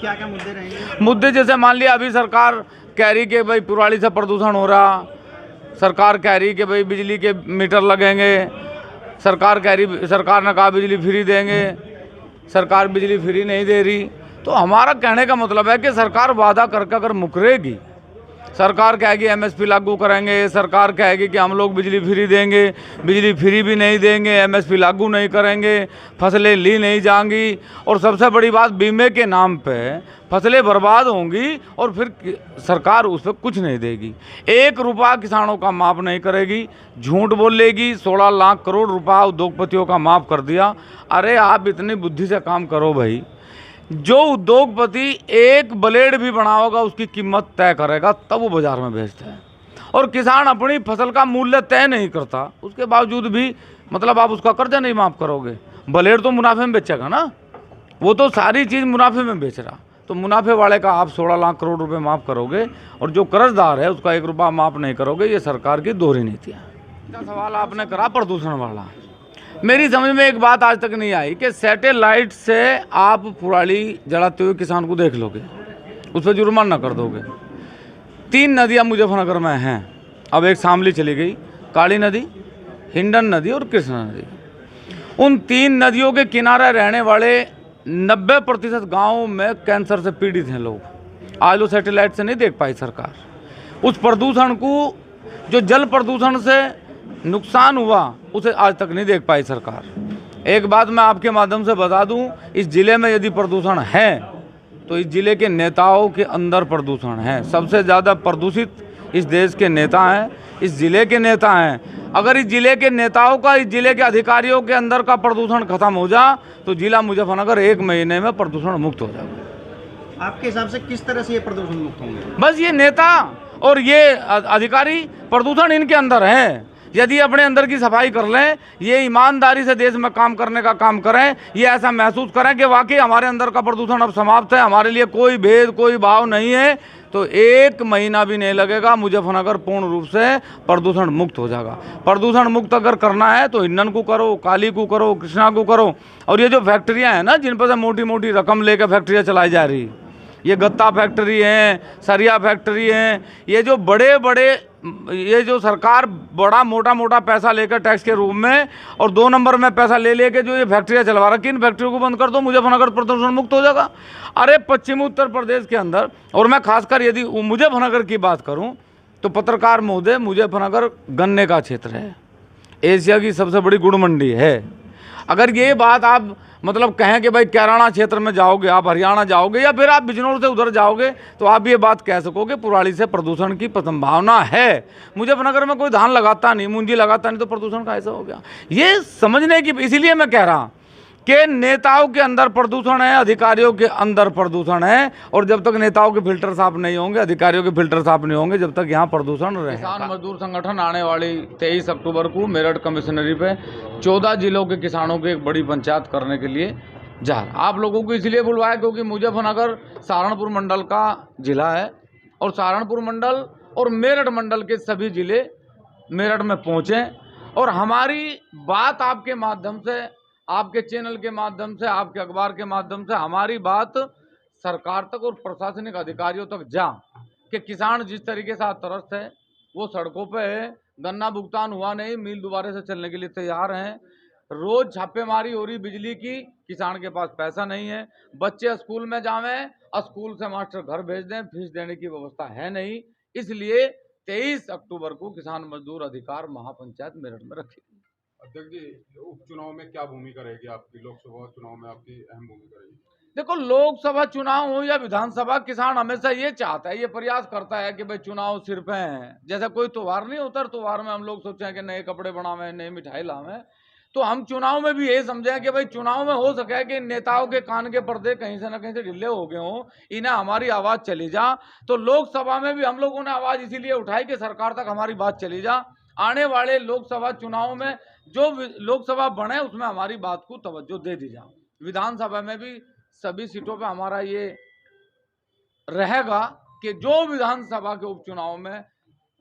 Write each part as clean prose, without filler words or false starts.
क्या क्या मुद्दे रहेंगे? मुद्दे जैसे मान लिया अभी सरकार कह रही कि भाई पुराली से प्रदूषण हो रहा, सरकार कह रही कि भाई बिजली के मीटर लगेंगे, सरकार ने कहा बिजली फ्री देंगे, सरकार बिजली फ्री नहीं दे रही। तो हमारा कहने का मतलब है कि सरकार वादा करके अगर मुकरेगी, सरकार कहेगी एमएसपी लागू करेंगे, सरकार कहेगी कि हम लोग बिजली फ्री देंगे, बिजली फ्री भी नहीं देंगे, एमएसपी लागू नहीं करेंगे, फसलें ली नहीं जाएंगी, और सबसे बड़ी बात बीमे के नाम पे फसलें बर्बाद होंगी और फिर सरकार उस पर कुछ नहीं देगी, 1 रुपया किसानों का माफ़ नहीं करेगी, झूठ बोलेगी। 16 लाख करोड़ रुपया उद्योगपतियों का माफ़ कर दिया। अरे आप इतनी बुद्धि से काम करो भाई। जो उद्योगपति एक ब्लेड भी बना होगा उसकी कीमत तय करेगा, तब वो बाजार में बेचते हैं। और किसान अपनी फसल का मूल्य तय नहीं करता, उसके बावजूद भी मतलब आप उसका कर्जा नहीं माफ़ करोगे। ब्लेड तो मुनाफे में बेचेगा ना, वो तो सारी चीज़ मुनाफे में बेच रहा। तो मुनाफे वाले का आप 16 लाख करोड़ रुपए माफ़ करोगे और जो कर्जदार है उसका 1 रुपया माफ़ नहीं करोगे। ये सरकार की दोहरी नीति है। सवाल आपने करा प्रदूषण वाला, मेरी समझ में एक बात आज तक नहीं आई कि सैटेलाइट से आप पुराली जलाते हुए किसान को देख लोगे, उस पर जुर्माना कर दोगे। 3 नदियाँ मुजफ्फरनगर में हैं, अब एक शामली चली गई, काली नदी, हिंडन नदी और कृष्णा नदी। उन 3 नदियों के किनारे रहने वाले 90% गाँव में कैंसर से पीड़ित हैं लोग। आज वो सैटेलाइट से नहीं देख पाई सरकार। उस प्रदूषण को, जो जल प्रदूषण से नुकसान हुआ, उसे आज तक नहीं देख पाई सरकार। एक बात मैं आपके माध्यम से बता दूं, इस जिले में यदि प्रदूषण है तो इस जिले के नेताओं के अंदर प्रदूषण है। सबसे ज़्यादा प्रदूषित इस देश के नेता हैं, इस जिले के नेता हैं। अगर इस जिले के नेताओं का, इस जिले के अधिकारियों के अंदर का प्रदूषण खत्म हो जा तो जिला मुजफ्फरनगर 1 महीने में प्रदूषण मुक्त हो जाएगा। आपके हिसाब से किस तरह से ये प्रदूषण मुक्त होंगे? बस ये नेता और ये अधिकारी, प्रदूषण इनके अंदर है। यदि अपने अंदर की सफाई कर लें, ये ईमानदारी से देश में काम करने का काम करें, ये ऐसा महसूस करें कि वाकई हमारे अंदर का प्रदूषण अब समाप्त है, हमारे लिए कोई भेद, कोई भाव नहीं है, तो 1 महीना भी नहीं लगेगा, मुजफ्फरनगर पूर्ण रूप से प्रदूषण मुक्त हो जाएगा। प्रदूषण मुक्त अगर करना है तो हिंडन को करो, काली को करो, कृष्णा को करो। और ये जो फैक्ट्रियाँ हैं ना, जिन पर से मोटी मोटी रकम लेकर फैक्ट्रियाँ चलाई जा रही, ये गत्ता फैक्ट्री हैं, सरिया फैक्ट्री हैं, ये जो बड़े बड़े, ये जो सरकार बड़ा मोटा मोटा पैसा लेकर टैक्स के रूप में और 2 नंबर में पैसा ले लेके जो ये फैक्ट्रियाँ चलवा रखी, इन फैक्ट्रियों को बंद कर दो, मुजफ्फरनगर प्रदूषण मुक्त हो जाएगा। अरे पश्चिमी उत्तर प्रदेश के अंदर, और मैं खासकर यदि मुजफ्फरनगर की बात करूं तो पत्रकार महोदय, मुजफ्फरनगर गन्ने का क्षेत्र है, एशिया की सबसे बड़ी गुड़ मंडी है। अगर ये बात आप मतलब कहें कि भाई कैराना क्षेत्र में जाओगे, आप हरियाणा जाओगे या फिर आप बिजनौर से उधर जाओगे, तो आप ये बात कह सकोगे पुराली से प्रदूषण की संभावना है। मुजफ्फरनगर में कोई धान लगाता नहीं, मूंजी लगाता नहीं, तो प्रदूषण का ऐसा हो गया। ये समझने की, इसीलिए मैं कह रहा कि नेताओं के अंदर प्रदूषण है, अधिकारियों के अंदर प्रदूषण है, और जब तक नेताओं के फिल्टर साफ नहीं होंगे, अधिकारियों के फिल्टर साफ नहीं होंगे, जब तक यहाँ प्रदूषण रहेगा। किसान मजदूर संगठन आने वाली 23 अक्टूबर को मेरठ कमिश्नरी पे 14 जिलों के किसानों की एक बड़ी पंचायत करने के लिए जा रहा। आप लोगों को इसलिए बुलवाया क्योंकि मुजफ्फरनगर सहारनपुर मंडल का जिला है, और सहारनपुर मंडल और मेरठ मंडल के सभी जिले मेरठ में पहुँचे, और हमारी बात आपके माध्यम से, आपके चैनल के माध्यम से, आपके अखबार के माध्यम से हमारी बात सरकार तक और प्रशासनिक अधिकारियों तक जा कि किसान जिस तरीके से त्रस्त है, वो सड़कों पे है, गन्ना भुगतान हुआ नहीं, मिल दोबारा से चलने के लिए तैयार हैं, रोज छापेमारी हो रही बिजली की, किसान के पास पैसा नहीं है, बच्चे स्कूल में जावें, स्कूल से मास्टर घर भेज दें, फीस देने की व्यवस्था है नहीं। इसलिए 23 अक्टूबर को किसान मजदूर अधिकार महापंचायत मेरठ में रखी। अध्यक्ष जी, उपचुनाव में क्या भूमिका रहेगी आपकी? लोकसभा चुनाव में आपकी अहम भूमिका रहेगी। देखो, लोकसभा चुनाव हो या विधानसभा, किसान हमेशा ये चाहता है, ये प्रयास करता है कि भाई चुनाव सिर्फ हैं, जैसे कोई त्योहार नहीं होता, त्योहार में हम लोग सोचें कि नए कपड़े बनावें, नई मिठाई लावें, तो हम चुनाव में भी यही समझें कि भाई चुनाव में हो सके कि नेताओं के कान के पर्दे कहीं से ना कहीं से ढीले हो गए हों, इन्हें हमारी आवाज़ चली जा। तो लोकसभा में भी हम लोगों ने आवाज़ इसीलिए उठाई कि सरकार तक हमारी बात चली जा। आने वाले लोकसभा चुनाव में जो लोकसभा बने उसमें हमारी बात को तवज्जो दे दी जाए। विधानसभा में भी सभी सीटों पे हमारा ये रहेगा कि जो विधानसभा के उपचुनाव में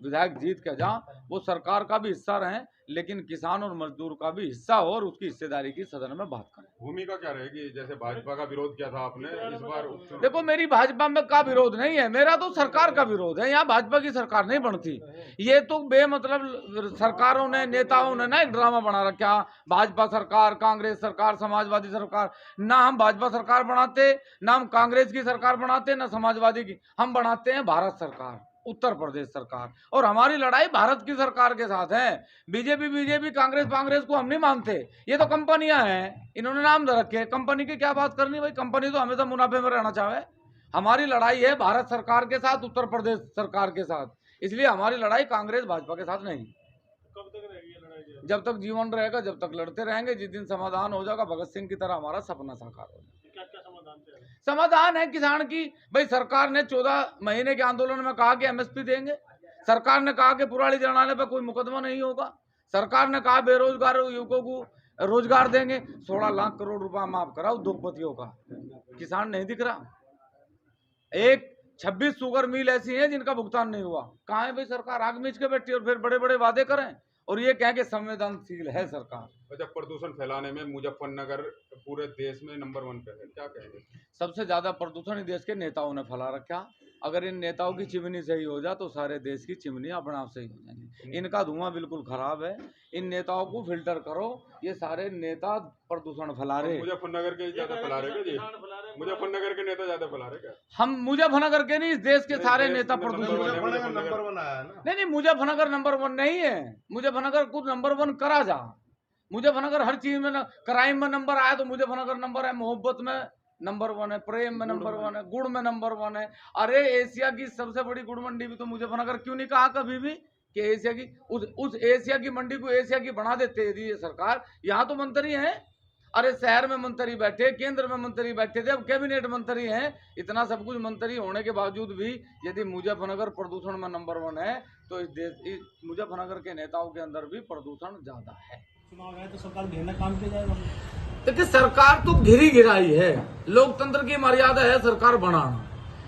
विधायक जीत के जा, वो सरकार का भी हिस्सा रहें, लेकिन किसान और मजदूर का भी हिस्सा हो और उसकी हिस्सेदारी की सदन में बात करें। भूमिका क्या रहेगी? जैसे भाजपा का विरोध किया था आपने, इस बार उपचुनाव देखो, मेरी भाजपा में का विरोध नहीं है, मेरा तो सरकार का विरोध है। यहाँ भाजपा की सरकार नहीं बनती। ये तो बेमतलब सरकारों ने, नेताओं ने ना एक ड्रामा बना रखा, भाजपा सरकार, कांग्रेस सरकार, समाजवादी सरकार। ना हम भाजपा सरकार बनाते, ना हम कांग्रेस की सरकार बनाते, ना समाजवादी की। हम बनाते हैं भारत सरकार, उत्तर प्रदेश सरकार, और हमारी लड़ाई भारत की सरकार के साथ है। बीजेपी कांग्रेस को हम नहीं मानते। ये तो कंपनियां हैं, इन्होंने नाम दे रखे। कंपनी की क्या बात करनी भाई? कंपनी तो हमेशा मुनाफे में रहना चाहे। हमारी लड़ाई है भारत सरकार के साथ, उत्तर प्रदेश सरकार के साथ। इसलिए हमारी लड़ाई कांग्रेस भाजपा के साथ नहीं। कब तक रहेगी ये लड़ाई? जब तक जीवन रहेगा, जब तक लड़ते रहेंगे। जिस दिन समाधान हो जाएगा, भगत सिंह की तरह हमारा सपना साकार हो जाएगा। क्या क्या समाधान है? समाधान है किसान की। भाई, सरकार ने 14 महीने के आंदोलन में कहा कि एमएसपी देंगे। सरकार ने कहा कि पुराली जलाने पर कोई मुकदमा नहीं होगा। सरकार ने कहा बेरोजगार युवकों को रोजगार देंगे। 16 लाख करोड़ रुपया माफ करा उद्योगपतियों का। किसान नहीं दिख रहा। एक 26 शुगर मिल ऐसी हैं जिनका भुगतान नहीं हुआ। कहाँ है भाई सरकार? आग मीच के बैठी और फिर बड़े बड़े वादे करें और ये कहें कि संवेदनशील है सरकार। अच्छा, प्रदूषण फैलाने में मुजफ्फरनगर पूरे देश में नंबर 1 पे है, क्या कहेंगे? सबसे ज्यादा प्रदूषण इस देश के नेताओं ने फैला रखा। अगर इन नेताओं की चिमनी सही हो जाए तो सारे देश की चिमनी अपने आप सही हो जाएंगी। इनका धुआं बिल्कुल खराब है। इन नेताओं को फिल्टर करो। ये सारे नेता प्रदूषण फैला रहे। मुजफ्फरनगर के ज्यादा फैला रहे क्या जी? मुजफ्फरनगर के नेता ज्यादा फैला रहे क्या? हम मुजफ्फरनगर के नहीं, इस देश के सारे नेता नंबर प्रदूषण। वन है, नंबर 1 आया है ना। नहीं, मुजफ्फरनगर नंबर 1 नहीं है। मुजफ्फरनगर को नंबर 1 करा जा। मुजफ्फरनगर हर चीज में क्राइम में नंबर आया तो मुजफ्फरनगर नंबर है। मोहब्बत में नंबर 1 है, प्रेम में नंबर 1 है, गुड़ में नंबर 1 है। अरे एशिया की सबसे बड़ी गुड़ मंडी भी तो मुजफ्फरनगर क्यों नहीं कहा कभी भी कि एशिया की? उस एशिया की मंडी को एशिया की बना देते यदि ये सरकार। यहाँ तो मंत्री हैं। अरे शहर में मंत्री बैठे, केंद्र में मंत्री बैठे थे, अब कैबिनेट मंत्री हैं। इतना सब कुछ मंत्री होने के बावजूद भी यदि मुजफ्फरनगर प्रदूषण में नंबर 1 है तो इस मुजफ्फरनगर के नेताओं के अंदर भी प्रदूषण ज्यादा है। चुनाव है तो सरकार घेरने काम किया जाएगा। देखिए, सरकार तो घिरी गिराई है। लोकतंत्र की मर्यादा है सरकार बनाना,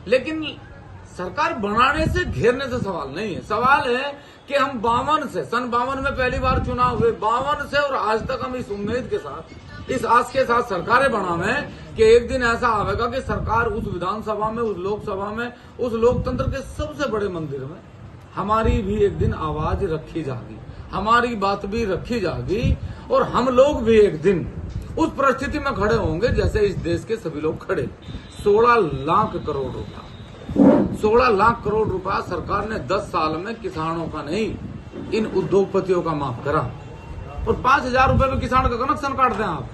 लेकिन सरकार बनाने से घेरने से सवाल नहीं है। सवाल है कि हम 52 से, सन 52 में पहली बार चुनाव हुए, 52 से और आज तक हम इस उम्मीद के साथ, इस आस के साथ सरकारें बनावे कि एक दिन ऐसा आवेगा कि सरकार उस विधानसभा में, उस लोकसभा में, उस लोकतंत्र के सबसे बड़े मंदिर में हमारी भी एक दिन आवाज रखी जाएगी, हमारी बात भी रखी जाएगी और हम लोग भी एक दिन उस परिस्थिति में खड़े होंगे जैसे इस देश के सभी लोग खड़े। 16 लाख करोड़ रुपया, 16 लाख करोड़ रुपया सरकार ने 10 साल में किसानों का नहीं, इन उद्योगपतियों का माफ करा। और 5,000 रुपए में किसान का कनेक्शन काट दें आप।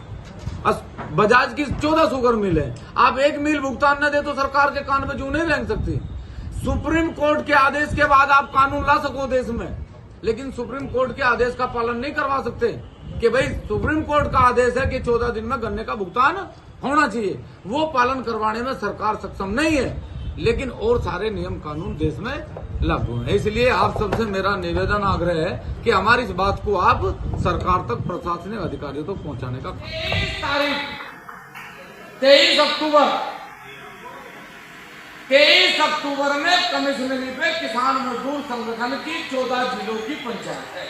बजाज की 14 शुगर मिल है, आप एक मिल भुगतान न दे तो सरकार के कान पे जू नहीं रेंग सकती। सुप्रीम कोर्ट के आदेश के बाद आप कानून ला सको देश में, लेकिन सुप्रीम कोर्ट के आदेश का पालन नहीं करवा सकते कि भाई सुप्रीम कोर्ट का आदेश है कि 14 दिन में गन्ने का भुगतान होना चाहिए। वो पालन करवाने में सरकार सक्षम नहीं है, लेकिन और सारे नियम कानून देश में लागू है। इसलिए आप सबसे मेरा निवेदन, आग्रह है कि हमारी इस बात को आप सरकार तक, प्रशासनिक अधिकारियों तक पहुंचाने का। 23 अक्टूबर में कमिश्नरी पे किसान मजदूर संगठन की 14 जिलों की पंचायत है।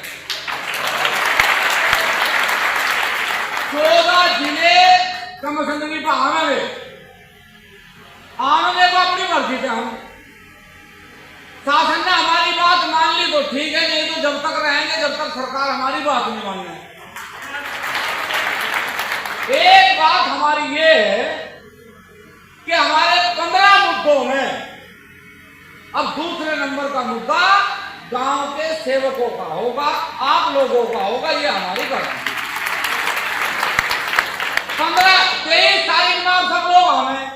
14 जिले कमिश्नरी पे आने को अपनी मर्जी से हम, शासन ने हमारी बात मान ली तो ठीक है, नहीं तो जब तक रहेंगे जब तक सरकार हमारी बात नहीं मान रही। एक बात हमारी ये है कि हमारे 15 मुद्दों में अब दूसरे नंबर का मुद्दा गांव के सेवकों का होगा, आप लोगों का होगा। ये हमारी बात 23 तारीख में आप सब लोग हमें